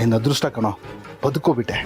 ನಿನ್ನ ಅದೃಷ್ಟ ಕಣೋ, ಬದುಕೋಬಿಟ್ಟೆ.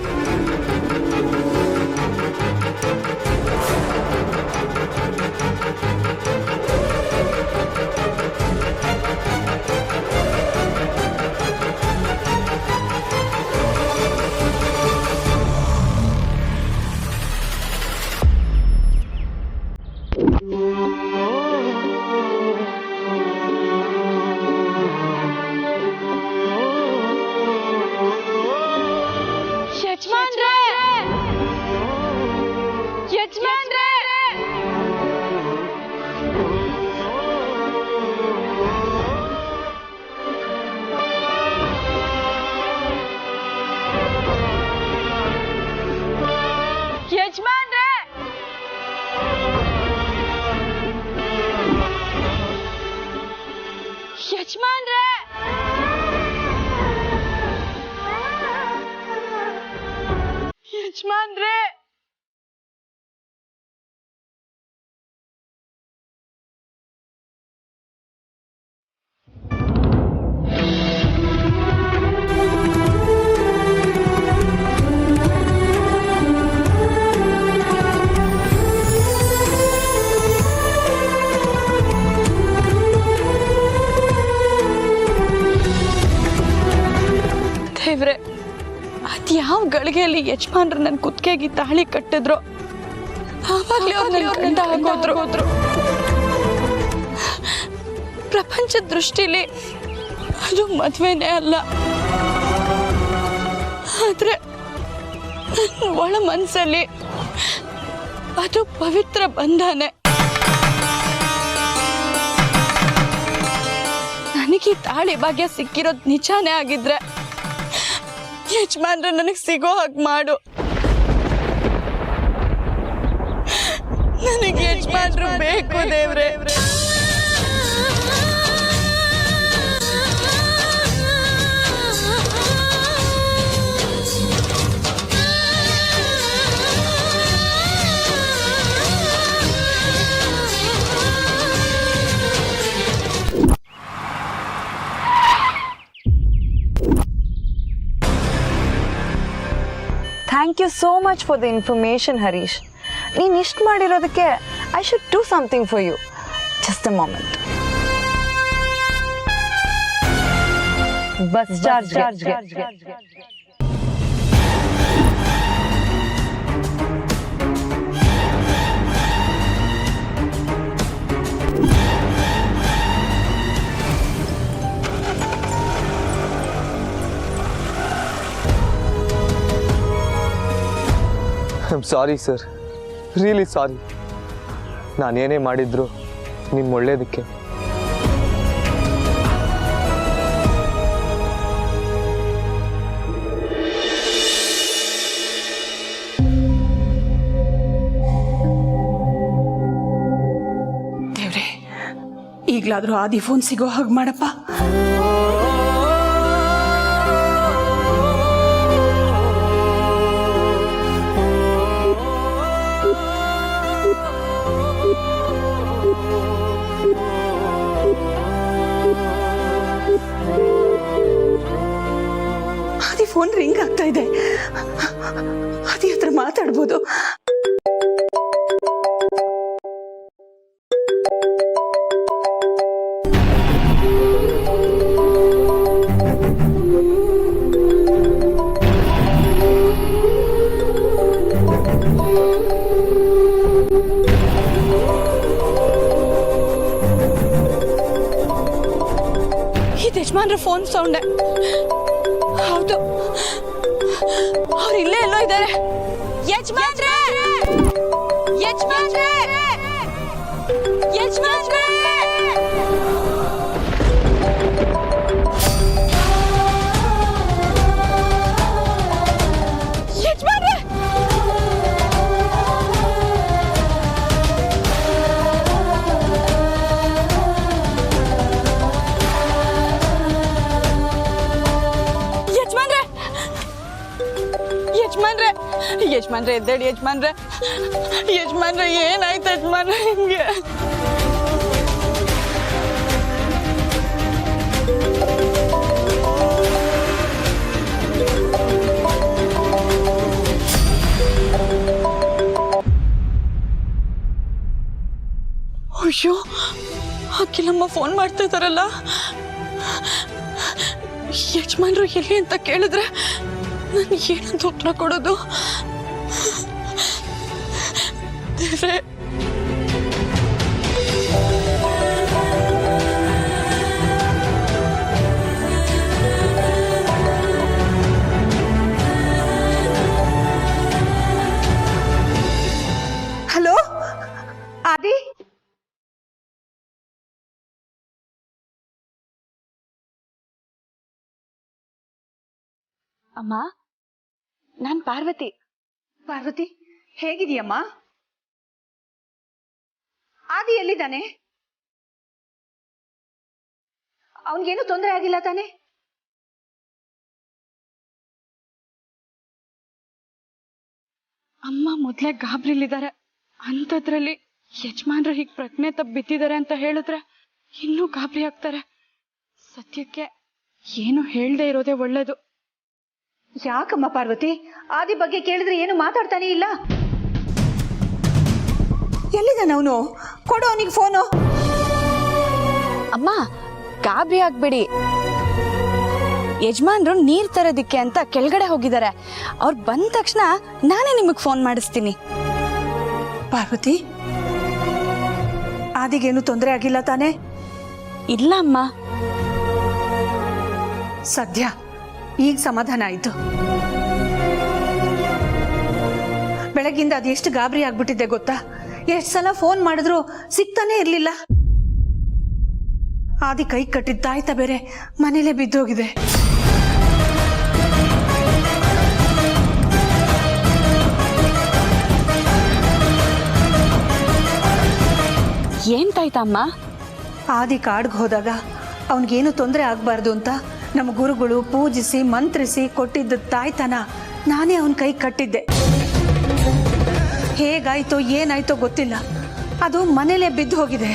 ದೇವ್ರೆ, ಅದ್ಯಾವ ಗಳಿಗೆಯಲ್ಲಿ ಯಜಮಾನ್ರು ನನ್ನ ಕುತ್ತಿಗೆಗೆ ತಾಳಿ ಕಟ್ಟಿದ್ರು, ಆವಾಗಲೇ ಅವ್ರು ಗಂಡ ಆಗೋದ್ರು. ಪ್ರಪಂಚದ ದೃಷ್ಟಿಲಿ ಅದು ಮದುವೆನೇ ಅಲ್ಲ, ಆದ್ರೆ ಒಳ ಮನಸ್ಸಲ್ಲಿ ಅದು ಪವಿತ್ರ ಬಂಧನೆ. ನನಗೆ ತಾಳಿ ಭಾಗ್ಯ ಸಿಕ್ಕಿರೋದು ನಿಜಾನೇ ಆಗಿದ್ರೆ ಯಜಮಾನ್ರೆ ನನಗೆ ಸಿಗೋ ಹಾಗೆ ಮಾಡು. ನನಗೆ ಯಜಮಾನ್ರು ಬೇಕು ದೇವ್ರೆ. Thank you so much for the information, Harish. ನೀನು ಇಷ್ಟು ಮಾಡಿರೋದಕ್ಕೆ I should do something for you. Just a moment. Bus charge. I'm sorry sir, really sorry. ನಾನೇನೇ ಮಾಡಿದ್ರು ನಿಮ್ಮ ಒಳ್ಳೇದಕ್ಕೆ. ದೇವ್ರೆ, ಈಗಲಾದ್ರೂ ಆದಿ ಫೋನ್ ಸಿಗೋ ಹಾಗೆ ಮಾಡಪ್ಪ. ಫೋನ್ ರಿಂಗ್ ಆಗ್ತಾ ಇದೆ, ಅದೇ ಹತ್ರ ಮಾತಾಡ್ಬೋದು. ಇದು ಯಜಮಾನ್ರ ಫೋನ್ ಸೌಂಡ್. ಹೌದು, ಅವ್ರು ಇಲ್ಲೇ ಎಲ್ಲೋ ಇದ್ದಾರೆ. ಯಜಮಾನ್ರೆ, ಯಜಮಾನ್ರೆ, ಯಜಮಾನ್ರೆ. ಯಜಮಾನ್ರೆ, ಯಜಮಾನ್ರೆ, ಯಜಮಾನ್ರೆ ಎದ್ದೇಳಿ ಯಜಮಾನ್ರೆ. ಯಜಮಾನ್ರೆ ಏನಾಯ್ತು ಯಜಮಾನ್ರೆ ನಿಮ್ಗೆ? ಅಯ್ಯೋ ಅಖಿಲಮ್ಮ ಫೋನ್ ಮಾಡ್ತಾ ಇದಾರಲ್ಲ. ಯಜಮಾನ್ರು ಎಲ್ಲಿ ಅಂತ ಕೇಳಿದ್ರೆ ನಾನು ಏನಂತ ಉತ್ತರ ಕೊಡೋದು? ದೇವ್ರೇ, ಹಲೋ ಆದಿ, ಅಮ್ಮ ನಾನ್ ಪಾರ್ವತಿ. ಪಾರ್ವತಿ ಹೇಗಿದೀಯಮ್ಮ? ಆದಿ ಎಲ್ಲಿದ್ದಾನೆ? ಅವನಿಗೇನು ತೊಂದರೆ ಆಗಿಲ್ಲ ತಾನೆ? ಅಮ್ಮ ಮೊದ್ಲೇ ಗಾಬ್ರಿಲಿದ್ದಾರೆ. ಅಂಥದ್ರಲ್ಲಿ ಯಜಮಾನ್ರು ಹೀಗ್ ಪ್ರಜ್ಞೆ ತಪ್ಪು ಬಿದ್ದಿದ್ದಾರೆ ಅಂತ ಹೇಳಿದ್ರೆ ಇನ್ನೂ ಗಾಬರಿ ಆಗ್ತಾರೆ. ಸದ್ಯಕ್ಕೆ ಏನು ಹೇಳ್ದೆ ಇರೋದೇ ಒಳ್ಳೇದು. ಯಾಕಮ್ಮ ಪಾರ್ವತಿ, ಆದಿ ಬಗ್ಗೆ ಕೇಳಿದ್ರೆ ಏನು ಮಾತಾಡ್ತಾನೆ ಇಲ್ಲ? ಎಲ್ಲಿದ್ದಾನ ಅವನು? ಕೊಡು ಅವನಿಗೆ ಫೋನು. ಅಮ್ಮ ಗಾಬರಿ ಆಗ್ಬೇಡಿ. ಯಜಮಾನ್ರು ನೀರ್ ತರೋದಿಕ್ಕೆ ಅಂತ ಕೆಳಗಡೆ ಹೋಗಿದ್ದಾರೆ. ಅವ್ರು ಬಂದ ತಕ್ಷಣ ನಾನೇ ನಿಮಗ್ ಫೋನ್ ಮಾಡಿಸ್ತೀನಿ. ಪಾರ್ವತಿ, ಆದಿಗೇನು ತೊಂದರೆ ಆಗಿಲ್ಲ ತಾನೆ? ಇಲ್ಲ ಅಮ್ಮ. ಸದ್ಯ ಈಗ ಸಮಾಧಾನ ಆಯ್ತು. ಬೆಳಗ್ಗಿಂದ ಅದೆಷ್ಟು ಗಾಬರಿ ಆಗ್ಬಿಟ್ಟಿದ್ದೆ ಗೊತ್ತಾ? ಎಷ್ಟು ಸಲ ಫೋನ್ ಮಾಡಿದ್ರು ಸಿಗ್ತಾನೆ ಇರ್ಲಿಲ್ಲ. ಆದಿ ಕೈ ಕಟ್ಟಿದ್ದ ತಾಯ್ತ ಬೇರೆ ಮನೇಲೆ ಬಿದ್ದೋಗಿದೆ. ಏನ್ ತಾಯ್ತಮ್ಮ? ಆದಿ ಕಾಡ್ಗೆ ಹೋದಾಗ ಅವನಿಗೇನು ತೊಂದರೆ ಆಗ್ಬಾರ್ದು ಅಂತ ನಮ್ಮ ಗುರುಗಳು ಪೂಜಿಸಿ ಮಂತ್ರಿಸಿ ಕೊಟ್ಟಿದ್ದ ತಾಯ್ತನ ನಾನೇ ಅವನ ಕೈ ಕಟ್ಟಿದ್ದೆ. ಹೇಗಾಯ್ತೋ ಏನಾಯ್ತೋ ಗೊತ್ತಿಲ್ಲ, ಅದು ಮನೇಲೆ ಬಿದ್ದು ಹೋಗಿದೆ.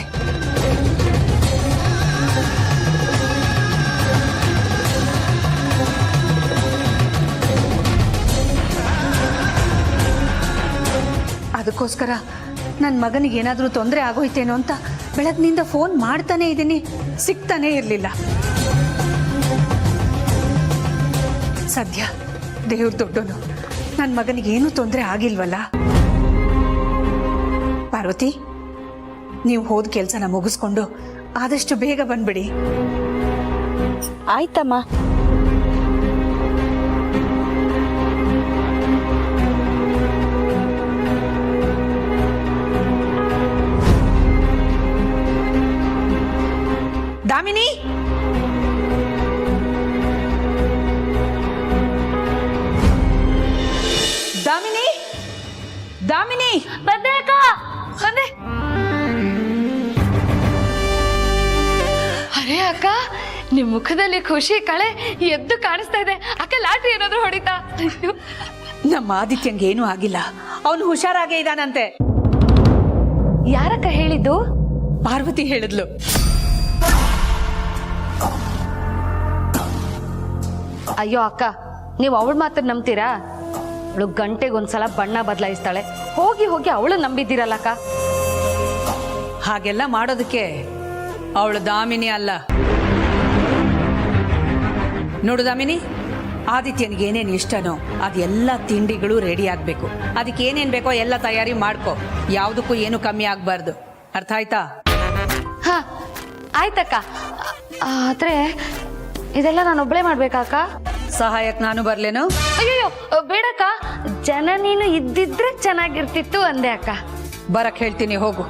ಅದಕ್ಕೋಸ್ಕರ ನನ್ನ ಮಗನಿಗೆ ಏನಾದರೂ ತೊಂದರೆ ಆಗೋಯ್ತೇನೋ ಅಂತ ಬೆಳಗ್ನಿಂದ ಫೋನ್ ಮಾಡ್ತಾನೆ ಇದ್ದೀನಿ, ಸಿಗ್ತಾನೆ ಇರಲಿಲ್ಲ. ಸದ್ಯ ದೇವ್ರ ದೊಡ್ಡನು, ನನ್ನ ಮಗನಿಗೆ ಏನೂ ತೊಂದರೆ ಆಗಿಲ್ವಲ್ಲ. ಪಾರ್ವತಿ, ನೀವು ಹೋದ ಕೆಲಸನ ಮುಗಿಸ್ಕೊಂಡು ಆದಷ್ಟು ಬೇಗ ಬಂದ್ಬಿಡಿ. ಆಯ್ತಮ್ಮ. ದಾಮಿನಿ, ದಾಮಿನಿ, ದಾಮಿನಿ, ಬಂದೆ ಅಕ್ಕ, ಬಂದೆ. ಅರೆ ಅಕ್ಕ, ನಿಮ್ ಮುಖದಲ್ಲಿ ಖುಷಿ ಕಳೆ ಎದ್ದು ಕಾಣಿಸ್ತಾ ಇದೆ. ಅಕ್ಕ ಲಾಟ್ರಿ ಏನಾದ್ರು ಹೊಡಿತಾ? ನಮ್ಮ ಆದಿತ್ಯಂಗೆ ಏನೂ ಆಗಿಲ್ಲ, ಅವನು ಹುಷಾರಾಗೇ ಇದ್ದಾನಂತೆ. ಯಾರಕ್ಕ ಹೇಳಿದ್ದು? ಪಾರ್ವತಿ ಹೇಳಿದ್ಲು. ಅಯ್ಯೋ ಅಕ್ಕ, ನೀವು ಅವಳ ಮಾತ್ರ ನಂಬ್ತೀರಾ? ಅವಳು ಗಂಟೆಗೊಂದ್ಸಲ ಬಣ್ಣ ಬದಲಾಯಿಸ್ತಾಳೆ. ಹೋಗಿ ಹೋಗಿ ಅವಳು ನಂಬಿದ್ದೀರಲ್ಲ ಅಕ್ಕ. ಹಾಗೆಲ್ಲ ಮಾಡೋದಕ್ಕೆ ಅವಳು ದಾಮಿನಿ ಅಲ್ಲ. ನೋಡು ದಾಮಿನಿ, ಆದಿತ್ಯನಿಗೆ ಏನೇನು ಇಷ್ಟನೋ ಅದೆಲ್ಲ ತಿಂಡಿಗಳು ರೆಡಿ ಆಗಬೇಕು. ಅದಕ್ಕೆ ಏನೇನು ಬೇಕೋ ಎಲ್ಲ ತಯಾರಿ ಮಾಡ್ಕೊ. ಯಾವುದಕ್ಕೂ ಏನು ಕಮ್ಮಿ ಆಗಬಾರ್ದು. ಅರ್ಥ ಆಯ್ತಾ? ಹಾ ಆಯ್ತಕ್ಕ. ಆದ್ರೆ ಇದೆಲ್ಲ ನಾನು ಒಬ್ಳೆ ಮಾಡ್ಬೇಕಾಕ? ಸಹಾಯಕ್ಕೆ ನಾನು ಬರ್ಲೇನು? ಅಯ್ಯೋ ಬೇಡಕ್ಕ, ಜನ ನೀನು ಇದ್ದಿದ್ರೆ ಚೆನ್ನಾಗಿರ್ತಿತ್ತು ಅಂದೆ ಅಕ್ಕ. ಬರಕ್ ಹೇಳ್ತೀನಿ, ಹೋಗು.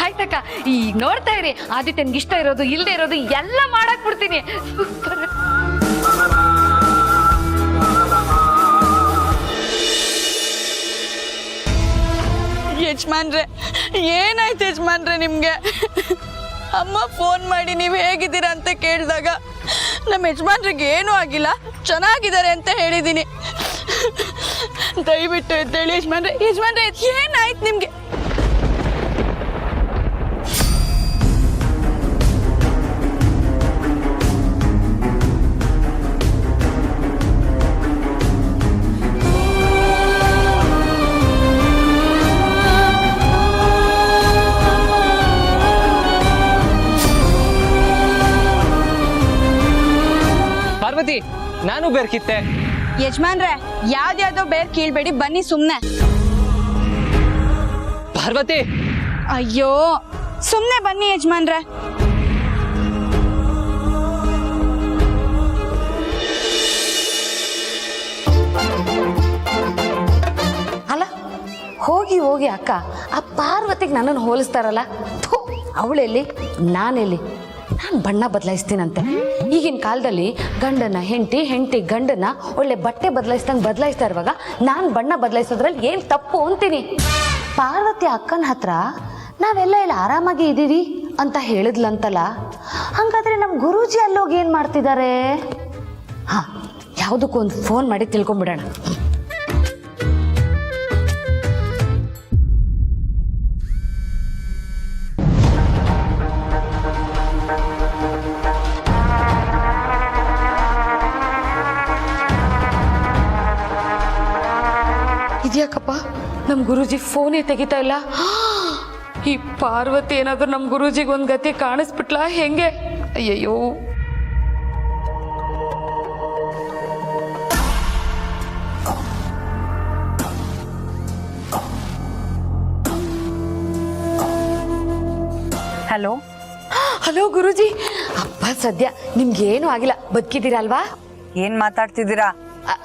ಆಯ್ತಕ್ಕ, ಈಗ ನೋಡ್ತಾ ಇರಿ, ಆದಿತ್ಯನ್ಗೆ ಇಷ್ಟ ಇರೋದು ಇಲ್ದೇ ಇರೋದು ಎಲ್ಲ ಮಾಡಕ್ ಬಿಡ್ತೀನಿ. ಯಜಮಾನ್ರೆ, ಏನಾಯ್ತು ಯಜಮಾನ್ರೆ ನಿಮ್ಗೆ? ಅಮ್ಮ ಫೋನ್ ಮಾಡಿ ನೀವು ಹೇಗಿದ್ದೀರಾ ಅಂತ ಕೇಳಿದಾಗ ನಮ್ಮ ಯಜಮಾನ್ರಿಗೆ ಏನೂ ಆಗಿಲ್ಲ, ಚೆನ್ನಾಗಿದ್ದಾರೆ ಅಂತ ಹೇಳಿದ್ದೀನಿ. ದಯವಿಟ್ಟು ಎದ್ದೇಳಿ ಯಜಮಾನ್ರೆ. ಯಜಮಾನ್ರೆ, ಏನಾಯ್ತು ನಿಮ್ಗೆ? ಬೇರ್ಕಿತ್ತೆ? ಯಜಮಾನ್ರೆ ಯಾವ್ದ್ಯಾವ್ದೋ ಬೇರ್ ಕೀಳ್ಬೇಡಿ, ಬನ್ನಿ ಸುಮ್ನೆ. ಪಾರ್ವತಿ, ಅಯ್ಯೋ ಸುಮ್ನೆ ಬನ್ನಿ ಯಜಮಾನ್ರೆ. ಅಲ್ಲ ಹೋಗಿ ಹೋಗಿ ಅಕ್ಕ, ಆ ಪಾರ್ವತಿಗೆ ನನ್ನನ್ನು ಹೋಲಿಸ್ತಾರಲ್ಲ, ಅವಳೆಲ್ಲಿ ನಾನೆಲ್ಲಿ? ನಾನು ಬಣ್ಣ ಬದಲಾಯಿಸ್ತೀನಂತೆ. ಈಗಿನ ಕಾಲದಲ್ಲಿ ಗಂಡನ ಹೆಂಡತಿ ಗಂಡನ ಒಳ್ಳೆ ಬಟ್ಟೆ ಬದಲಾಯಿಸ್ತಾ ಇರುವಾಗ ನಾನು ಬಣ್ಣ ಬದಲಾಯಿಸೋದ್ರಲ್ಲಿ ಏನು ತಪ್ಪು ಅಂತೀನಿ. ಪಾರ್ವತಿ ಅಕ್ಕನ ಹತ್ರ ನಾವೆಲ್ಲ ಇಲ್ಲಿ ಆರಾಮಾಗಿ ಇದ್ದೀವಿ ಅಂತ ಹೇಳಿದ್ಲಂತಲ್ಲ, ಹಂಗಾದ್ರೆ ನಮ್ಮ ಗುರೂಜಿ ಅಲ್ಲೋಗಿ ಏನು ಮಾಡ್ತಿದ್ದಾರೆ? ಹಾಂ, ಯಾವುದಕ್ಕೂ ಒಂದು ಫೋನ್ ಮಾಡಿ ತಿಳ್ಕೊಂಬಿಡೋಣ. ಇದ್ಯಾಕಪ್ಪ ನಮ್ಮ ಗುರೂಜಿ ಫೋನೇ ತೆಗಿತಾ ಇಲ್ಲ? ಈ ಪಾರ್ವತಿ ಏನಾದರೂ ನಮ್ಮ ಗುರೂಜಿಗೆ ಒಂದು ಗತಿ ಕಾಣಿಸ್ಬಿಟ್ಲಾ ಹೆಂಗೆ? ಅಯ್ಯಯ್ಯೋ. Hello hello Guruji. ಅಪ್ಪ ಸದ್ಯ ನಿಮ್ಗೇನು ಆಗಿಲ್ಲ, ಬದುಕಿದ್ದೀರಲ್ವಾ? ಏನ್ ಮಾತಾಡ್ತಿದ್ದೀರಾ?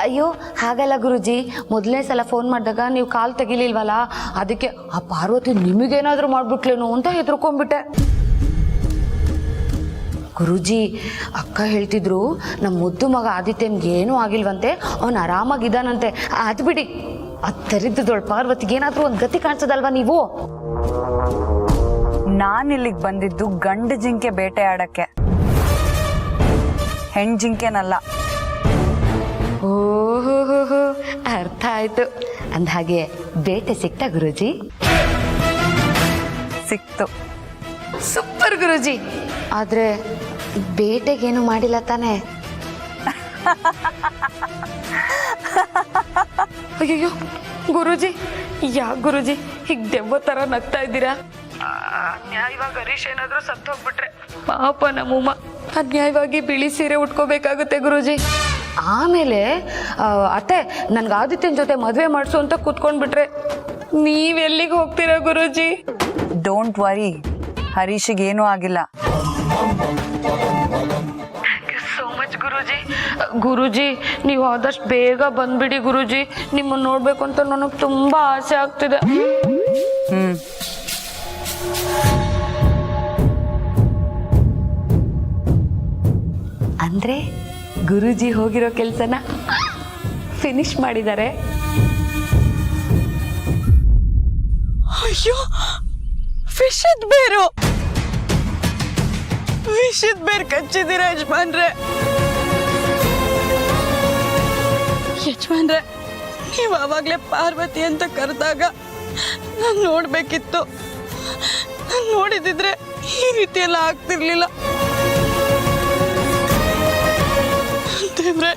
ಅಯ್ಯೋ ಹಾಗಲ್ಲ ಗುರೂಜಿ, ಮೊದಲನೇ ಸಲ ಫೋನ್ ಮಾಡಿದಾಗ ನೀವು ಕಾಲ್ ತೆಗಿಲಿಲ್ವಲ್ಲ, ಅದಕ್ಕೆ ಆ ಪಾರ್ವತಿ ನಿಮಗೇನಾದರೂ ಮಾಡ್ಬಿಟ್ಲೇನೋ ಅಂತ ಹೆದರ್ಕೊಂಡ್ಬಿಟ್ಟೆ. ಗುರೂಜಿ ಅಕ್ಕ ಹೇಳ್ತಿದ್ರು ನಮ್ಮ ಮುದ್ದು ಮಗ ಆದಿತ್ಯನ್ಗೆ ಏನೂ ಆಗಿಲ್ವಂತೆ, ಅವನು ಆರಾಮಾಗಿದ್ದಾನಂತೆ. ಅದು ಬಿಡಿ, ಅದು ತರಿದ್ದದೊಳ್ ಪಾರ್ವತಿಗೆ ಏನಾದರೂ ಒಂದು ಗತಿ ಕಾಣಿಸೋದಲ್ವಾ ನೀವು? ನಾನು ಇಲ್ಲಿಗೆ ಬಂದಿದ್ದು ಗಂಡು ಜಿಂಕೆ ಬೇಟೆ ಆಡಕ್ಕೆ, ಹೆಣ್ ಜಿಂಕೆನಲ್ಲ. ಓಹೋ, ಅರ್ಥ ಆಯ್ತು. ಅಂದಹಾಗೆ ಬೇಟೆ ಸಿಕ್ತಾ ಗುರೂಜಿ? ಸಿಕ್ತು. ಸೂಪರ್ ಗುರೂಜಿ. ಆದ್ರೆ ಬೇಟೆಗೇನು ಮಾಡಿಲ್ಲ ತಾನೆ? ಅಯ್ಯೋ ಗುರೂಜಿ, ಯಾಕೆ ಗುರೂಜಿ ಹೀಗೆ ದೆವ್ವ ಥರ ನಗ್ತಾ ಇದ್ದೀರಾ? ಅನ್ಯಾಯವಾಗಿ ಹರೀಶ್ ಏನಾದರೂ ಸತ್ತು ಹೋಗ್ಬಿಟ್ರೆ ಪಾಪ ನಮ್ಮಮ್ಮ ಅನ್ಯಾಯವಾಗಿ ಬಿಳಿ ಸೀರೆ ಉಟ್ಕೋಬೇಕಾಗುತ್ತೆ ಗುರೂಜಿ. ಆಮೇಲೆ ಅತ್ತೆ ನನ್ಗೆ ಆದಿತ್ಯನ ಜೊತೆ ಮದುವೆ ಮಾಡಿಸು ಅಂತ ಕೂತ್ಕೊಂಡ್ಬಿಟ್ರೆ ನೀವೆಲ್ಲಿಗೆ ಹೋಗ್ತೀರಾ ಗುರೂಜಿ? ಡೋಂಟ್ ವರಿ, ಹರೀಶಿಗೆ ಏನೂ ಆಗಿಲ್ಲ. So much Guruji. ಗುರೂಜಿ ನೀವು ಆದಷ್ಟು ಬೇಗ ಬಂದ್ಬಿಡಿ ಗುರೂಜಿ, ನಿಮ್ಮನ್ನು ನೋಡ್ಬೇಕು ಅಂತ ನನಗೆ ತುಂಬಾ ಆಸೆ ಆಗ್ತಿದೆ. ಅಂದ್ರೆ ಗುರೂಜಿ ಹೋಗಿರೋ ಕೆಲಸನ ಫಿನಿಶ್ ಮಾಡಿದ್ದಾರೆ. ಅಯ್ಯೋ ವಿಷದ ಬೇರು, ವಿಷದ ಬೇರು ಕಚ್ಚಿದ್ದೀರ ಯಜಮಾನ್ರೆ. ಯಜಮಾನ್ರೆ, ನೀವು ಆವಾಗಲೇ ಪಾರ್ವತಿ ಅಂತ ಕರೆದಾಗ ನಾನು ನೋಡ್ಬೇಕಿತ್ತು. ನಾನು ನೋಡಿದಿದ್ರೆ ಈ ರೀತಿ ಎಲ್ಲ ಆಗ್ತಿರ್ಲಿಲ್ಲ. ದೇವ್ರೆ,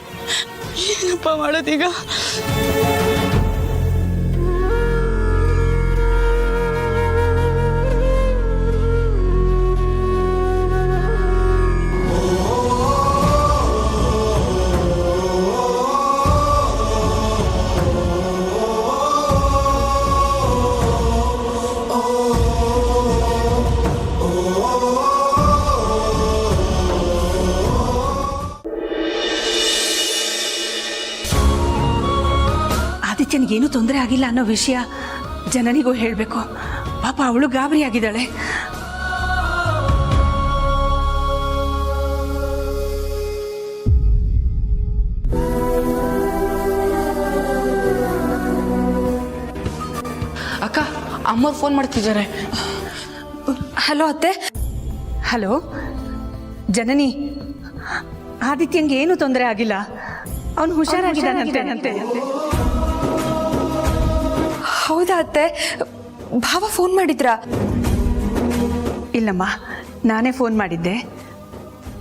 ಏನಪ್ಪ ಮಾಡೋದೀಗ? ಆದಿತ್ಯನಿಗೇನು ತೊಂದರೆ ಆಗಿಲ್ಲ ಅನ್ನೋ ವಿಷಯ ಜನನಿಗೂ ಹೇಳಬೇಕು. ಪಾಪ ಅವಳು ಗಾಬರಿ ಆಗಿದ್ದಾಳೆ. ಅಕ್ಕ, ಅಮ್ಮ ಫೋನ್ ಮಾಡ್ತಿದ್ದಾರೆ. ಹಲೋ ಅತ್ತೆ. ಹಲೋ ಜನನಿ, ಆದಿತ್ಯನ್ಗೆ ಏನು ತೊಂದರೆ ಆಗಿಲ್ಲ, ಅವನು ಹುಷಾರಾಗಿದ್ದಾನಂತೆ. ಹೌದಾ ಅತ್ತೆ? ಭಾವ ಫೋನ್ ಮಾಡಿದ್ರಾ? ಇಲ್ಲಮ್ಮ, ನಾನೇ ಫೋನ್ ಮಾಡಿದ್ದೆ.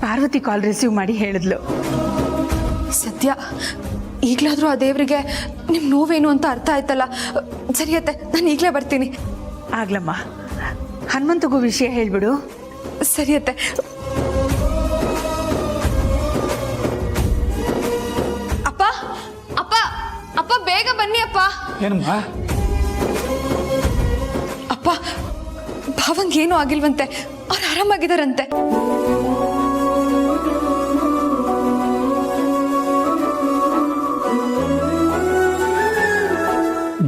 ಪಾರ್ವತಿ ಕಾಲ್ ರಿಸೀವ್ ಮಾಡಿ ಹೇಳಿದ್ಲು. ಸದ್ಯ ಈಗಲಾದರೂ ಆ ದೇವರಿಗೆ ನಿಮ್ಮ ನೋವೇನು ಅಂತ ಅರ್ಥ ಆಯ್ತಲ್ಲ. ಸರಿ ಅತ್ತೆ, ನಾನು ಈಗಲೇ ಬರ್ತೀನಿ. ಆಗ್ಲಮ್ಮ, ಹನುಮಂತಗೂ ವಿಷಯ ಹೇಳ್ಬಿಡು. ಸರಿ ಅತ್ತೆ. ಅಪ್ಪ. ಏನಮ್ಮ? ಅಪ್ಪ ಭಾವಂಗೇನು ಆಗಿಲ್ವಂತೆ, ಅವ್ರು ಆರಾಮಾಗಿದ್ದಾರಂತೆ.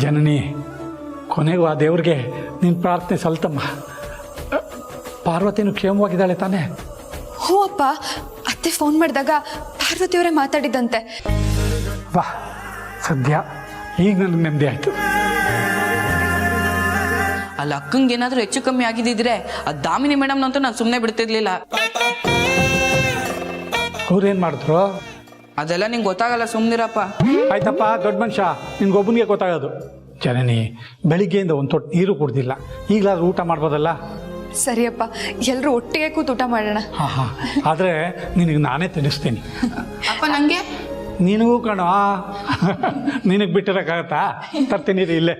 ಜನನಿ, ಕೊನೆಗೂ ಆ ದೇವ್ರಿಗೆ ನಿನ್ನ ಪ್ರಾರ್ಥನೆ ಸಲ್ತಮ್ಮ. ಪಾರ್ವತಿನೂ ಕ್ಷೇಮವಾಗಿದ್ದಾಳೆ ತಾನೇ? ಹ್ಞೂ ಅಪ್ಪ, ಅತ್ತೆ ಫೋನ್ ಮಾಡಿದಾಗ ಪಾರ್ವತಿಯವರೇ ಮಾತಾಡಿದಂತೆ. ವಾ, ಸದ್ಯ ಈಗ ನನಗೆ ನೆಮ್ಮದಿ ಆಯಿತು. ಅಲ್ಲ, ಅಕ್ಕಂಗೆ ಏನಾದರೂ ಹೆಚ್ಚು ಕಮ್ಮಿ ಆಗಿದ್ದಿದ್ರೆ ಆ ದಾಮಿನಿ ಮೇಡಮ್ನಂತೂ ನಾನು ಸುಮ್ಮನೆ ಬಿಡ್ತಿರ್ಲಿಲ್ಲ. ಅವ್ರೇನು ಮಾಡಿದ್ರು? ಅದೆಲ್ಲ ನಿಂಗೆ ಗೊತ್ತಾಗಲ್ಲ, ಸುಮ್ಮನಿರಪ್ಪ. ಆಯ್ತಪ್ಪ, ದೊಡ್ಡ ಮನುಷ್ಯ, ನಿನ್ಗೊಬ್ಬನಿಗೆ ಗೊತ್ತಾಗೋದು. ಜನನಿ, ಬೆಳಿಗ್ಗೆಯಿಂದ ಒಂದು ತೊಟ್ಟು ನೀರು ಕುಡ್ದಿಲ್ಲ, ಈಗಲಾದ್ರೂ ಊಟ ಮಾಡ್ಬೋದಲ್ಲ? ಸರಿಯಪ್ಪ, ಎಲ್ಲರೂ ಒಟ್ಟಿಗೆ ಕೂತು ಊಟ ಮಾಡೋಣ. ಹಾಂ ಹಾಂ, ಆದರೆ ನಿನಗೆ ನಾನೇ ತಿನ್ನಿಸ್ತೀನಿ. ಅಪ್ಪ ನನಗೆ? ನಿನಗೂ ಕಣೋ, ನಿನಗೆ ಬಿಟ್ಟಿರೋಕ್ಕಾಗತ್ತಾ? ತರ್ತೀನಿ ರೀ ಇಲ್ಲೇ.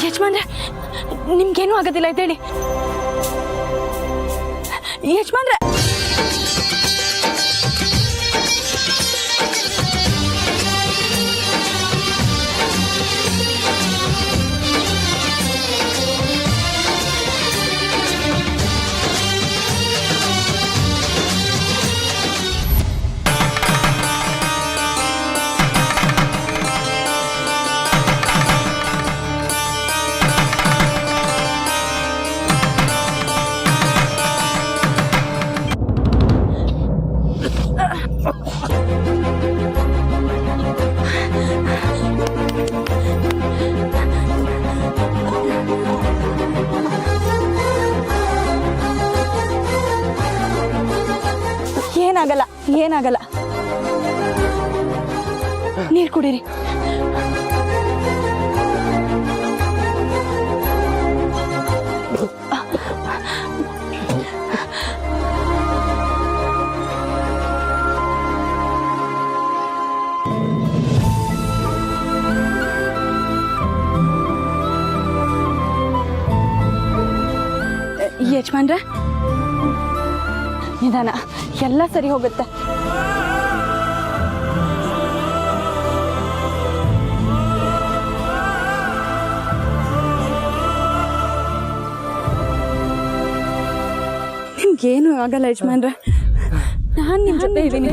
ಯಜಮಾನ್ರೆ, ನಿಮ್ಗೇನು ಆಗೋದಿಲ್ಲ ಇದೇಳಿ. ಯಜಮಾನ್ರೆ, ಏನಾಗಲ್ಲ, ಏನಾಗಲ್ಲ. ನೀರು ಕುಡೀರಿ. ಯಜಮಾನ್ರೆ, ನಿಧಾನ, ಎಲ್ಲ ಸರಿ ಹೋಗುತ್ತೆ. ನಿಮ್ಗೇನು ಆಗಲ್ಲ ಯಜಮಾನ್ರೆ, ನಾನು ನಿಮ್ಮ ಜೊತೆ ಇದ್ದೀನಿ.